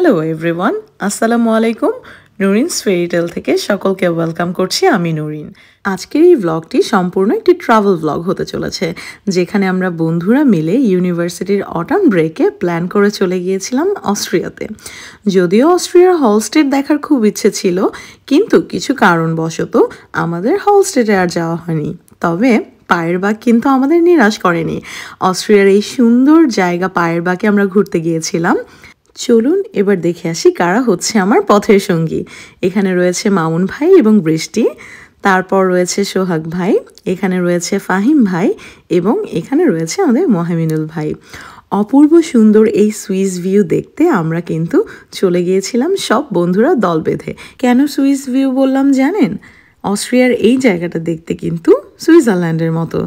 Hello everyone, আসসালামু আলাইকুম। নুরিনস fairy tale থেকে সকলকে ওয়েলকাম করছি, আমি নুরিন। আজকের এই ব্লগটি সম্পূর্ণ একটি ট্রাভেল ব্লগ হতে চলেছে, যেখানে আমরা বন্ধুরা মিলে ইউনিভার্সিটির অটাম ব্রেকে প্ল্যান করে চলে গিয়েছিলাম অস্ট্রিয়াতে। যদিও অস্ট্রিয়ার হলস্টেট দেখার খুব ইচ্ছে ছিল, কিন্তু কিছু কারণবশত আমাদের হলস্টেটে আর যাওয়া হয়নি। তবে পায়ের বাগ কিন্তু আমাদের নিরাশ করেনি। অস্ট্রিয়ার এই সুন্দর জায়গা পায়ের বাগে আমরা ঘুরতে গিয়েছিলাম। চলুন এবার দেখে আসি কারা হচ্ছে আমার পথের সঙ্গী। এখানে রয়েছে মামুন ভাই এবং বৃষ্টি, তারপর রয়েছে সোহাগ ভাই, এখানে রয়েছে ফাহিম ভাই এবং এখানে রয়েছে আমাদের মোহামিনুল ভাই। অপূর্ব সুন্দর এই সুইস ভিউ দেখতে আমরা কিন্তু চলে গিয়েছিলাম সব বন্ধুরা দল বেঁধে। কেন সুইস ভিউ বললাম জানেন? অস্ট্রিয়ার এই জায়গাটা দেখতে কিন্তু সুইজারল্যান্ডের মতো,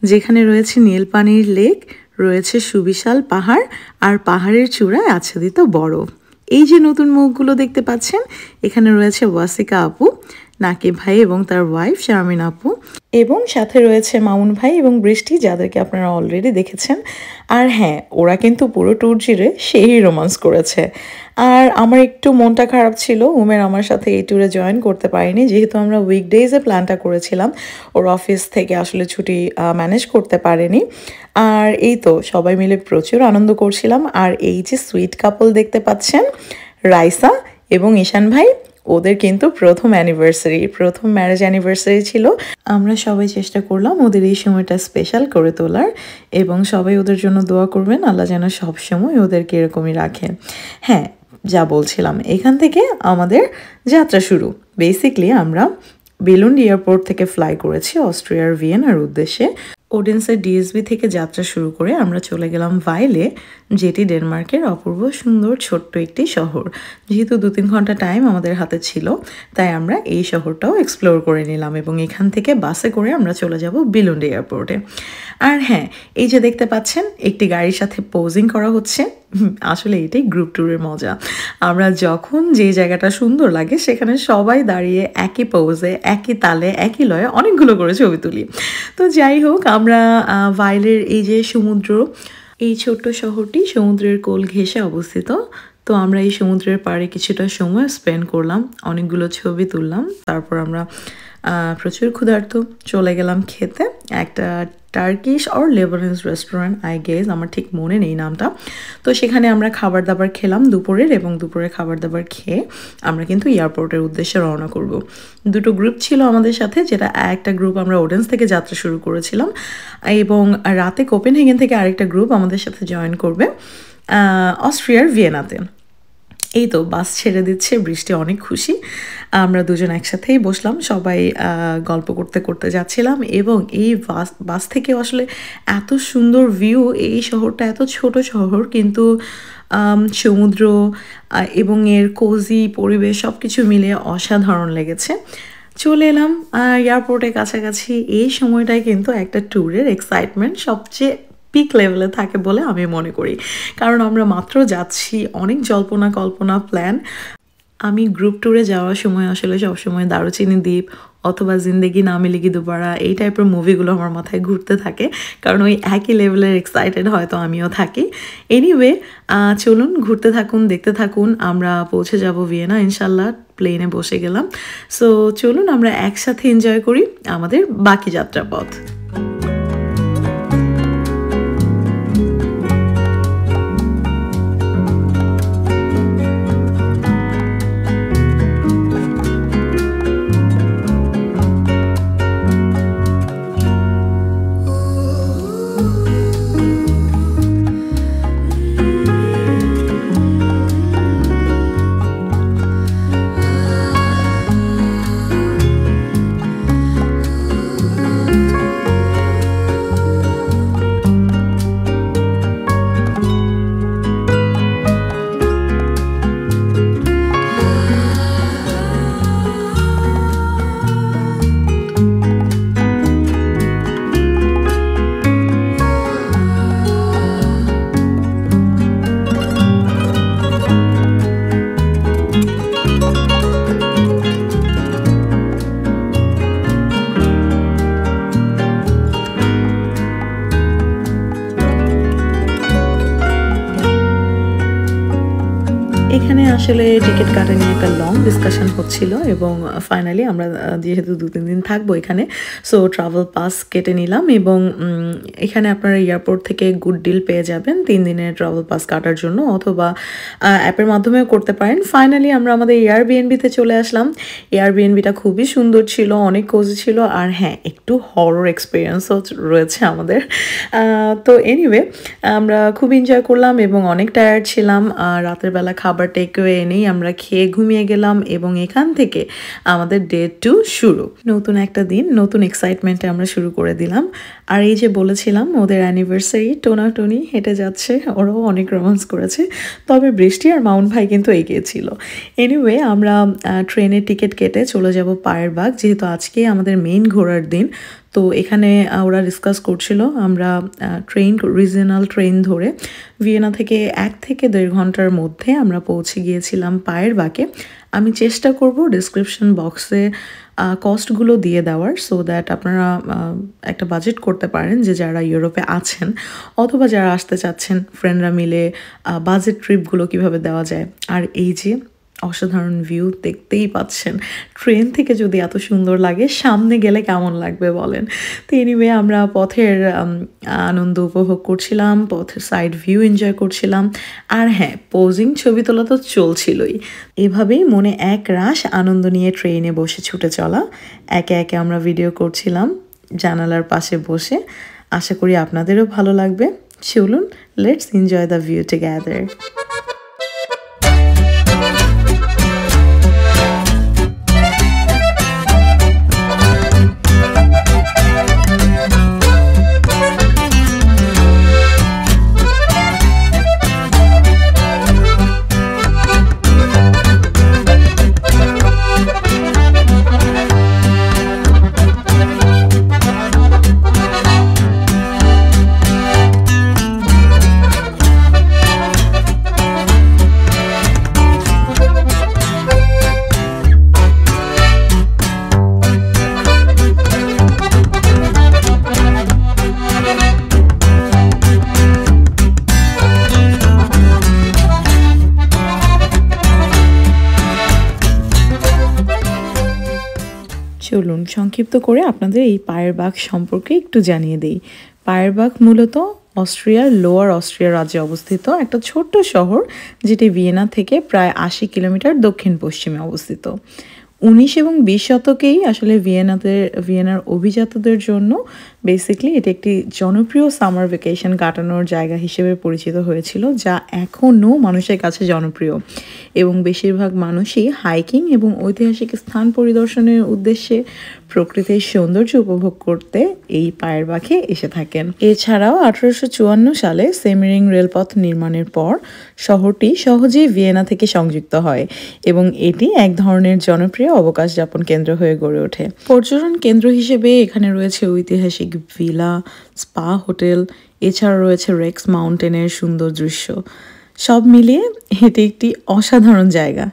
যেখানে রয়েছে নীলপানির লেক, রয়েছে সুবিশাল পাহাড়, আর পাহাড়ের চূড়ায় আচ্ছাদিত বরফ। এই যে নতুন মুখগুলো দেখতে পাচ্ছেন, এখানে রয়েছে ওয়াসিকা আপু, নাকিব ভাই এবং তার ওয়াইফ শারমিন আপু, এবং সাথে রয়েছে মামুন ভাই এবং বৃষ্টি, যাদেরকে আপনারা অলরেডি দেখেছেন। আর হ্যাঁ, ওরা কিন্তু পুরো ট্যুর জুড়ে সেই রোমান্স করেছে। আর আমার একটু মনটা খারাপ ছিল, উমের আমার সাথে এই ট্যুরে জয়েন করতে পারিনি, যেহেতু আমরা উইকডেজে প্ল্যানটা করেছিলাম। ওর অফিস থেকে আসলে ছুটি ম্যানেজ করতে পারেনি। আর এই তো সবাই মিলে প্রচুর আনন্দ করছিলাম। আর এই যে সুইট কাপল দেখতে পাচ্ছেন, রাইসা এবং ঈশান ভাই, ওদের কিন্তু প্রথম ম্যারেজ অ্যানিভার্সারি ছিল। আমরা সবাই চেষ্টা করলাম ওদের এই সময়টা স্পেশাল করে তোলার, এবং সবাই ওদের জন্য দোয়া করবেন, আল্লাহ যেন সবসময় ওদেরকে এরকমই রাখে। হ্যাঁ, যা বলছিলাম, এখান থেকে আমাদের যাত্রা শুরু। বেসিকলি আমরা বেলুন্ড এয়ারপোর্ট থেকে ফ্লাই করেছি অস্ট্রিয়ার ভিয়েনার উদ্দেশ্যে। ওডেন্সের ডিএসবি থেকে যাত্রা শুরু করে আমরা চলে গেলাম ভাইলে, যেটি ডেনমার্কের অপূর্ব সুন্দর ছোট্ট একটি শহর। যেহেতু 2-3 ঘন্টা টাইম আমাদের হাতে ছিল, তাই আমরা এই শহরটাও এক্সপ্লোর করে নিলাম, এবং এখান থেকে বাসে করে আমরা চলে যাব বিলুন্ড এয়ারপোর্টে। আর হ্যাঁ, এই যে দেখতে পাচ্ছেন একটি গাড়ির সাথে পোজিং করা হচ্ছে, আসলে এটাই গ্রুপ ট্যুরের মজা। আমরা যখন যে জায়গাটা সুন্দর লাগে সেখানে সবাই দাঁড়িয়ে একই পোজে, একই তালে, একই লয়ে অনেকগুলো করে ছবি তুলি। তো যাই হোক, আমরা ভাইলের এই যে সমুদ্র, এই ছোট্ট শহরটি সমুদ্রের কোল ঘেঁষে অবস্থিত। তো আমরা এই সমুদ্রের পাড়ে কিছুটা সময় স্পেন্ড করলাম, অনেকগুলো ছবি তুললাম। তারপর আমরা প্রচুর ক্ষুধার্ত, চলে গেলাম খেতে একটা Turkish or Lebanese restaurant, I guess, আমার ঠিক মনে নেই নামটা। তো সেখানে আমরা খাবার দাবার খেলাম দুপুরের, এবং দুপুরের খাবার দাবার খেয়ে আমরা কিন্তু এয়ারপোর্টের উদ্দেশ্যে রওনা করব। দুটো গ্রুপ ছিল আমাদের সাথে, যেটা একটা গ্রুপ আমরা ওডেন্স থেকে যাত্রা শুরু করেছিলাম, এবং রাতে কোপেনহেগেন থেকে আরেকটা গ্রুপ আমাদের সাথে জয়েন করবে অস্ট্রিয়ার ভিয়েনাতে। এই তো বাস ছেড়ে দিচ্ছে, বৃষ্টি অনেক খুশি। আমরা দুজন একসাথেই বসলাম, সবাই গল্প করতে করতে যাচ্ছিলাম, এবং এই বাস থেকেও আসলে এত সুন্দর ভিউ। এই শহরটা এত ছোট শহর, কিন্তু সমুদ্র এবং এর কোজি পরিবেশ সব কিছু মিলে অসাধারণ লেগেছে। চলে এলাম এয়ারপোর্টের কাছাকাছি। এই সময়টাই কিন্তু একটা ট্যুরের এক্সাইটমেন্ট সবচেয়ে পিক লেভেলে থাকে বলে আমি মনে করি, কারণ আমরা মাত্র যাচ্ছি, অনেক জল্পনা কল্পনা প্ল্যান। আমি গ্রুপ ট্যুরে যাওয়ার সময় আসলে সবসময় দারুচিনি দ্বীপ অথবা জিন্দেগি না মিলেগি দুবারা, এই টাইপের মুভিগুলো আমার মাথায় ঘুরতে থাকে, কারণ ওই একই লেভেলের এক্সাইটেড হয়তো আমিও থাকি। এনিওয়ে, চলুন ঘুরতে থাকুন, দেখতে থাকুন। আমরা পৌঁছে যাব ভিয়েনা ইনশাল্লাহ, প্লেনে বসে গেলাম। সো চলুন আমরা একসাথে এনজয় করি আমাদের বাকি যাত্রাপথ। এখানে আসলে টিকিট কাটা নিয়ে একটা লং ডিসকাশন হচ্ছিল এবং ফাইনালি আমরা যেহেতু 2-3 দিন থাকবো এখানে, সো ট্রাভেল পাস কেটে নিলাম এবং এখানে আপনারা এয়ারপোর্ট থেকে গুড ডিল পেয়ে যাবেন 3 দিনের ট্রাভেল পাস কাটার জন্য, অথবা অ্যাপের মাধ্যমেও করতে পারেন। ফাইনালি আমরা আমাদের এয়ারবিএনবিতে চলে আসলাম। এয়ারবিএনবিটা খুবই সুন্দর ছিল, অনেক কোজি ছিল, আর হ্যাঁ একটু হরর এক্সপিরিয়েন্সও রয়েছে আমাদের। তো এনিওয়ে আমরা খুব এনজয় করলাম এবং অনেক টায়ার্ড ছিলাম। রাতের বেলা খাবার টেকওয়ে এনেই আমরা খেয়ে ঘুমিয়ে গেলাম এবং এখান থেকে আমাদের ডে 2 শুরু। নতুন একটা দিন, নতুন এক্সাইটমেন্টে আমরা শুরু করে দিলাম। আর এই যে বলেছিলাম ওদের অ্যানিভার্সারি, টোনাটুনি হেঁটে যাচ্ছে, ওরাও অনেক রোমান্স করেছে, তবে বৃষ্টি আর মাউন্ট ভাই কিন্তু এগিয়েছিল। এনিওয়ে আমরা ট্রেনের টিকিট কেটে চলে যাব পায়ের বাগ, যেহেতু আজকে আমাদের মেইন ঘোরার দিন। তো এখানে ওরা ডিসকাস করছিল আমরা রিজনাল ট্রেন ধরে ভিয়েনা থেকে 1 থেকে 1.5 ঘন্টার মধ্যে আমরা পৌঁছে গিয়েছিলাম পায়ের বাগে। আমি চেষ্টা করব ডিসক্রিপশন বক্সে কস্টগুলো দিয়ে দেওয়ার, সো দ্যাট আপনারা একটা বাজেট করতে পারেন যে যারা ইউরোপে আছেন অথবা যারা আসতে চাচ্ছেন ফ্রেন্ডরা মিলে বাজেট ট্রিপগুলো কিভাবে দেওয়া যায়। আর এই যে অসাধারণ ভিউ দেখতেই পাচ্ছেন, ট্রেন থেকে যদি এত সুন্দর লাগে সামনে গেলে কেমন লাগবে বলেন। তো এনিওয়ে আমরা পথের আনন্দ উপভোগ করছিলাম, পথের সাইড ভিউ এনজয় করছিলাম, আর হ্যাঁ পোজিং ছবি তোলা তো চলছিলই। এভাবেই মনে এক রাশ আনন্দ নিয়ে ট্রেনে বসে ছুটে চলা, একে একে আমরা ভিডিও করছিলাম জানালার পাশে বসে। আশা করি আপনাদেরও ভালো লাগবে। চলুন let's enjoy the view together. চলুন সংক্ষিপ্ত করে আপনাদের এই পায়ের বাগ সম্পর্কে একটু জানিয়ে দেই। পায়ের বাগ মূলত অস্ট্রিয়ার লোয়ার অস্ট্রিয়া রাজ্যে অবস্থিত একটা ছোট্ট শহর, যেটি ভিয়েনা থেকে প্রায় 80 কিলোমিটার দক্ষিণ পশ্চিমে অবস্থিত। 19 এবং 20 শতকেই আসলে ভিয়েনার অভিজাতদের জন্য বেসিক্যালি এটি একটি জনপ্রিয় সামার ভ্যাকেশন কাটানোর জায়গা হিসেবে পরিচিত হয়েছিল, যা এখনও মানুষের কাছে জনপ্রিয় এবং বেশিরভাগ মানুষই হাইকিং এবং ঐতিহাসিক স্থান পরিদর্শনের উদ্দেশ্যে প্রকৃতির সৌন্দর্য উপভোগ করতে এই পায়ের বাগে এসে থাকেন। এছাড়াও 1854 সালে সেমিরিং রেলপথ নির্মাণের পর শহরটি সহজেই ভিয়েনা থেকে সংযুক্ত হয় এবং এটি এক ধরনের জনপ্রিয় অবকাশ যাপন কেন্দ্র হয়ে গড়ে ওঠে। পর্যটন কেন্দ্র হিসেবে এখানে রয়েছে ঐতিহাসিক ভিলা, স্পা হোটেল, এছাড়া রয়েছে রেক্স মাউন্টেনের সুন্দর দৃশ্য। সব মিলিয়ে এটি একটি অসাধারণ জায়গা।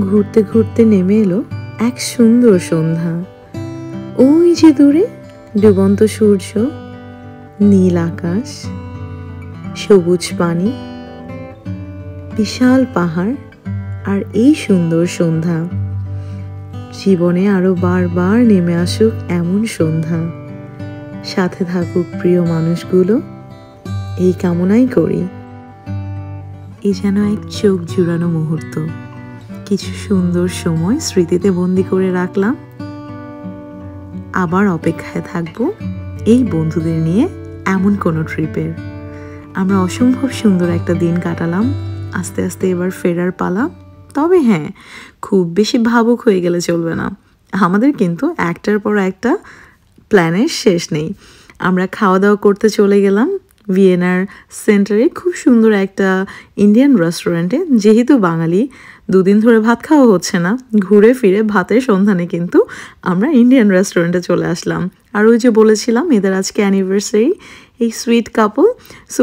ঘুরতে ঘুরতে নেমে এলো এক সুন্দর সন্ধ্যা। ওই যে দূরে ডুবন্ত সূর্য, নীল আকাশ, সবুজ পানি, বিশাল পাহাড় আর এই সুন্দর সন্ধ্যা। জীবনে আরো বারবার নেমে আসুক এমন সন্ধ্যা, সাথে থাকুক প্রিয় মানুষগুলো, এই কামনাই করি। এ যেন এক চোখ জুড়ানো মুহূর্ত, কিছু সুন্দর সময় স্মৃতিতে বন্দি করে রাখলাম। আবার অপেক্ষায় থাকবো এই বন্ধুদের নিয়ে এমন কোনো ট্রিপের। আমরা অসম্ভব সুন্দর একটা দিন কাটালাম, আস্তে আস্তে এবার ফেরার পালা। তবে হ্যাঁ, খুব বেশি ভাবুক হয়ে গেলে চলবে না। আমাদের কিন্তু একটার পর একটা প্ল্যানের শেষ নেই। আমরা খাওয়া দাওয়া করতে চলে গেলাম ভিয়েনার সেন্টারে খুব সুন্দর একটা ইন্ডিয়ান রেস্টুরেন্টে। যেহেতু বাঙালি, দুদিন ধরে ভাত খাওয়া হচ্ছে না, ঘুরে ফিরে ভাতের সন্ধানে কিন্তু আমরা ইন্ডিয়ান রেস্টুরেন্টে চলে আসলাম। আর ওই যে বলেছিলাম এদের আজকে অ্যানিভার্সারি, এই সুইট কাপল, সো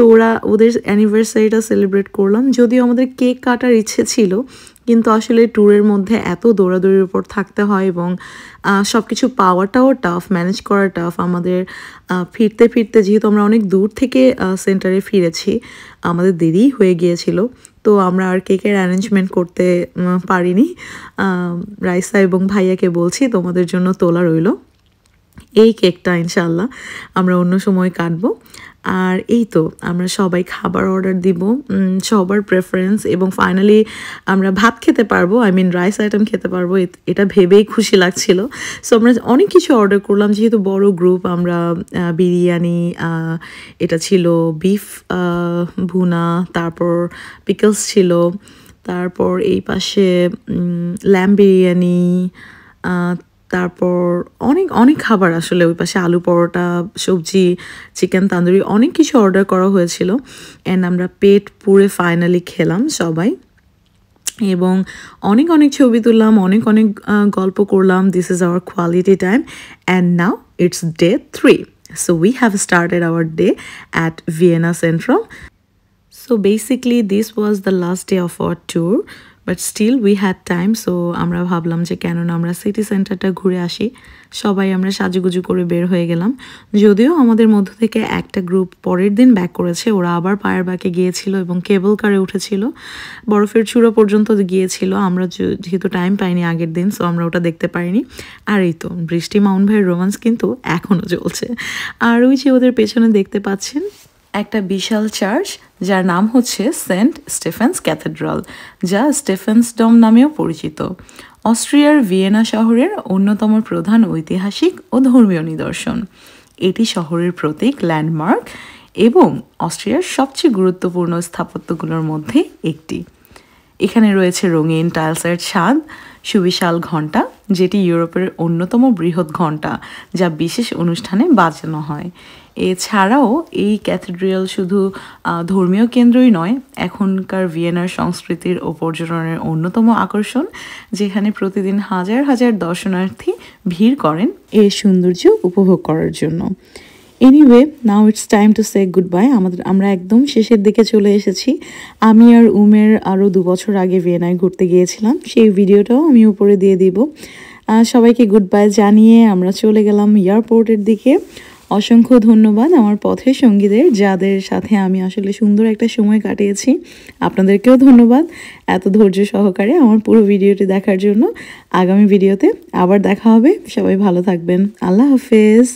ওদের অ্যানিভার্সারিটা সেলিব্রেট করলাম। যদিও আমাদের কেক কাটার ইচ্ছে ছিল, কিন্তু আসলে ট্যুরের মধ্যে এত দৌড়াদৌড়ির উপর থাকতে হয় এবং সব কিছু পাওয়াটাও টাফ, ম্যানেজ করা টাফ। আমাদের ফিরতে ফিরতে যেহেতু আমরা অনেক দূর থেকে সেন্টারে ফিরেছি, আমাদের দেরি হয়ে গিয়েছিল, তো আমরা আর কেকের অ্যারেঞ্জমেন্ট করতে পারিনি। রাইসা এবং ভাইয়াকে বলছি তোমাদের জন্য তোলা রইল, এই কেকটা ইনশাল্লাহ আমরা অন্য সময় কাটবো। আর এই তো আমরা সবাই খাবার অর্ডার দিব, সবার প্রেফারেন্স, এবং ফাইনালি আমরা ভাত খেতে পারবো, আই মিন রাইস আইটেম খেতে পারবো, এটা ভেবেই খুশি লাগছিল। সো আমরা অনেক কিছু অর্ডার করলাম, যেহেতু বড় গ্রুপ। আমরা বিরিয়ানি, এটা ছিল বিফ ভুনা, তারপর পিকলস ছিল, তারপর এই পাশে ল্যাম্ব বিরিয়ানি, তারপর অনেক অনেক খাবার, আসলে ওই পাশে আলু পরোটা, সবজি, চিকেন তান্দুরি, অনেক কিছু অর্ডার করা হয়েছিল। অ্যান্ড আমরা পেট পুরে ফাইনালি খেলাম সবাই, এবং অনেক অনেক ছবি তুললাম, অনেক অনেক গল্প করলাম। This is our quality time, and now it's day 3. So we have started our day at Vienna central. So basically this was the last day of our tour, but still we had time. So আমরা ভাবলাম যে কেননা আমরা city সেন্টারটা ঘুরে আসি। সবাই আমরা সাজুগুজু করে বের হয়ে গেলাম। যদিও আমাদের মধ্য থেকে একটা গ্রুপ পরের দিন ব্যাক করেছে, ওরা আবার পায়ের বাঁকে গিয়েছিল এবং কেবল কারে উঠেছিল, বরফের চূড়া পর্যন্ত গিয়েছিল। আমরা যেহেতু টাইম পাইনি আগের দিন, সো আমরা ওটা দেখতে পারিনি। আর এই তো বৃষ্টি মাউন্ট ভাইয়ের রোমান্স কিন্তু এখনও চলছে। আর ওই যে ওদের পেছনে দেখতে পাচ্ছেন একটা বিশাল চার্চ, যার নাম হচ্ছে সেন্ট স্টেফেন্স ক্যাথেড্রাল, যা স্টেফেন্স ডম নামেও পরিচিত। অস্ট্রিয়ার ভিয়েনা শহরের অন্যতম প্রধান ঐতিহাসিক ও ধর্মীয় নিদর্শন। এটি শহরের প্রতীক, ল্যান্ডমার্ক এবং অস্ট্রিয়ার সবচেয়ে গুরুত্বপূর্ণ স্থাপত্যগুলোর মধ্যে একটি। এখানে রয়েছে রঙিন টাইলসের ছাদ, সুবিশাল ঘণ্টা, যেটি ইউরোপের অন্যতম বৃহৎ ঘণ্টা, যা বিশেষ অনুষ্ঠানে বাজানো হয়। এছাড়াও এই ক্যাথেড্রাল শুধু ধর্মীয় কেন্দ্রই নয়, এখনকার ভিয়েনার সংস্কৃতির ও পর্যটনের অন্যতম আকর্ষণ, যেখানে প্রতিদিন হাজার হাজার দর্শনার্থী ভিড় করেন এর সৌন্দর্য উপভোগ করার জন্য। Anyway, now it's time to say good bye. আমরা একদম শেষের দিকে চলে এসেছি। আমি আর উমের আরও 2 বছর আগে ভিয়েনায় ঘুরতে গিয়েছিলাম, সেই ভিডিওটাও আমি উপরে দিয়ে দিব। সবাইকে গুড বাই জানিয়ে আমরা চলে গেলাম এয়ারপোর্টের দিকে। অসংখ্য ধন্যবাদ আমার পথের সঙ্গীদের, যাদের সাথে আমি আসলে সুন্দর একটা সময় কাটিয়েছি। আপনাদেরকেও ধন্যবাদ এত ধৈর্য সহকারে আমার পুরো ভিডিওটি দেখার জন্য। আগামী ভিডিওতে আবার দেখা হবে। সবাই ভালো থাকবেন। আল্লাহ হাফেজ।